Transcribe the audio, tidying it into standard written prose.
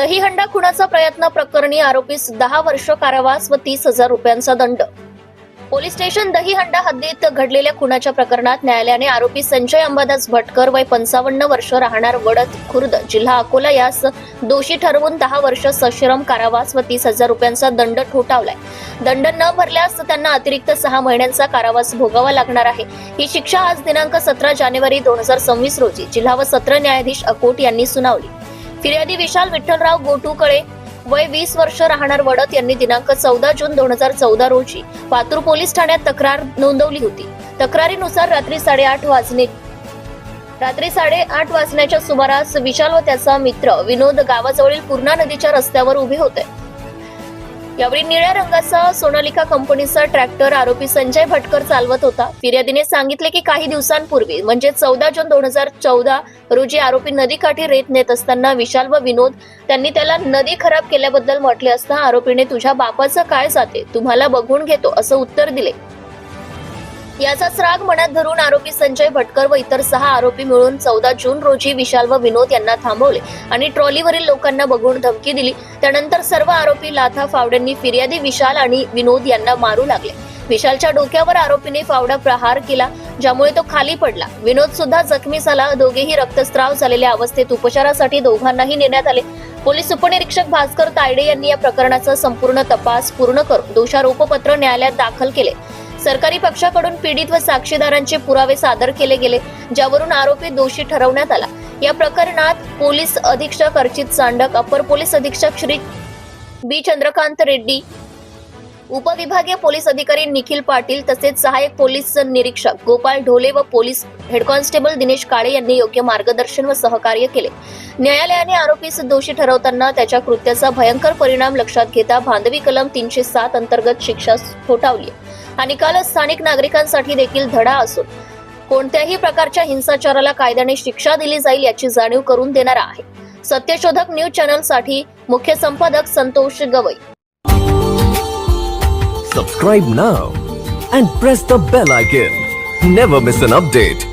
दहीहंडा खुनाचा प्रयत्न प्रकरणी आरोपीस 10 वर्ष कारावास व 30,000 रुपयांचा दंड. पोलीस स्टेशन दहीहंडा हद्दीत घडलेल्या खुनाच्या प्रकरणात न्यायालयाने आरोपी संजय अंबादास भटकर वय 55 वर्ष राहणार वडद खुर्द जिल्हा अकोला यास दोषी ठरवून 10 वर्ष सश्रम कारावास व 30,000 रुपयांचा दंड ठोठावलाय. दंड न भरल्यास त्यांना अतिरिक्त 6 महिन्यांचा कारावास भोगावा लागणार आहे. ही शिक्षा आज दिनांक 17 जानेवारी 2026 रोजी जिल्हा व सत्र न्यायाधीश अकोट यांनी सुनावली. फिर्यादी विशाल विठ्ठलराव गोटूकळे वय 20 वर्ष राहणार वडद यांनी दिनांक 14 जून 2014 रोजी पातूर पोलीस ठाण्यात तक्रार नोंदवली होती. तक्रारीनुसार रात्री 8:30 वाजण्याच्या सुमारास विशाल व त्याचा मित्र विनोद गावाजवळील पूर्णा नदीच्या रस्त्यावर उभे होते. यावेळी निळ्या रंगाचा सोनालिका कंपनीचा ट्रॅक्टर आरोपी संजय भटकर चालवत होता. फिर्यादीने सांगितले की काही दिवसांपूर्वी म्हणजे 14 जून 2014 रोजी आरोपी नदीकाठी रेत नेत असताना विशाल व विनोद त्यांनी त्याला नदी खराब केल्याबद्दल म्हटले असता आरोपीने तुझ्या बापाचं काय जाते, तुम्हाला बघून घेतो असं उत्तर दिले. याचाच राग मनात धरून आरोपी संजय भटकर व इतर 6 आरोपी मिळून 14 जून रोजी विशाल व विनोद यांना थांबवले आणि ट्रॉलीवरील लोकांना बघून धमकी दिली. त्यानंतर सर्व आरोपी लाथा फावड्यांनी फिर्यादी विशाल आणि विनोद यांना मारू लागले. विशालच्या डोक्यावर आरोपीने फावडा प्रहार केला, ज्यामुळे तो खाली पडला. विनोद सुद्धा जखमी झाला. दोघेही रक्तस्राव झालेल्या अवस्थेत उपचारासाठी दोघांनाही नेण्यात आले. पोलीस उपनिरीक्षक भास्कर तायडे यांनी या प्रकरणाचा संपूर्ण तपास पूर्ण करून दोषारोपपत्र न्यायालयात दाखल केले. सरकारी पक्षाकडून पीडित व साक्षीदारांचे पुरावे सादर केले गेले, ज्यावरून आरोपी दोषी ठरवण्यात आला. या प्रकरणात पोलीस अधीक्षक अर्चित सांडक, अपर पोलीस अधीक्षक श्री बी चंद्रकांत रेड्डी, उपविभागीय पोलीस अधिकारी निखिल पाटील तसेच सहाय्यक पोलीस निरीक्षक गोपाळ ढोले व पोलीस हेड कॉन्स्टेबल दिनेश काळे यांनी योग्य मार्गदर्शन व सहकार्य केले. न्यायालयाने आरोपीस दोषी ठरवताना त्याच्या कृत्याचा भयंकर परिणाम लक्षात घेता भांडवी कलम 307 अंतर्गत शिक्षा ठोठावली. हा निकाल स्थानिक नागरिकांसाठी देखील धडा असून कोणत्याही प्रकारच्या हिंसाचाराला कायद्याने शिक्षा दिली जाईल याची जाणीव करून देणारा आहे. सत्यशोधक न्यूज चॅनलसाठी मुख्य संपादक Santosh Gavai. Subscribe now and press the bell icon. Never miss an update.